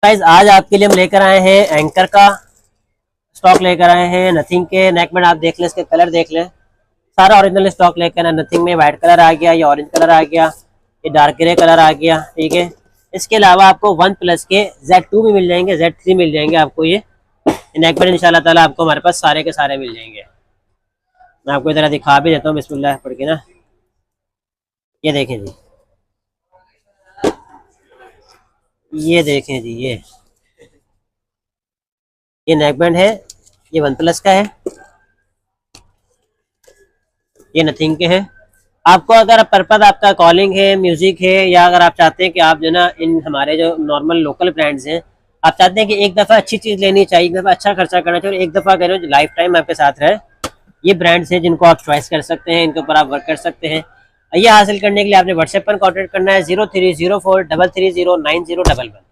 Guys आज आपके लिए हम लेकर आए हैं एंकर का स्टॉक लेकर आए हैं। नथिंग के नेक बैंड आप देख लें, इसके कलर देख लें, सारा ओरिजिनल स्टॉक लेकर आए। नथिंग में व्हाइट कलर आ गया, ये ऑरेंज कलर आ गया, ये डार्क ग्रे कलर आ गया, ठीक है। इसके अलावा आपको वन प्लस के Z2 भी मिल जाएंगे, Z3 मिल जाएंगे आपको। ये नेक बैंड इंशाल्लाह ताला आपको हमारे पास सारे के सारे मिल जाएंगे। मैं आपको इधर दिखा भी देता हूँ बिस्मिल्लाह पढ़ के ना। ये देखें जी, ये देखें जी, ये नेक बैंड है, ये वन प्लस का है, ये नथिंग के है। आपको अगर पर्पज आपका कॉलिंग है, म्यूजिक है, या अगर आप चाहते हैं कि आप जो ना इन हमारे जो नॉर्मल लोकल ब्रांड्स हैं, आप चाहते हैं कि एक दफ़ा अच्छी चीज़ लेनी चाहिए, एक दफ़ा अच्छा खर्चा करना चाहिए और एक दफ़ा करें जो लाइफ टाइम आपके साथ रहे, ये ब्रांड्स हैं जिनको आप चॉइस कर सकते हैं, इनके ऊपर आप वर्क कर सकते हैं। ये हासिल करने के लिए आपने व्हाट्सएप पर कॉन्टैक्ट करना है 0304330901।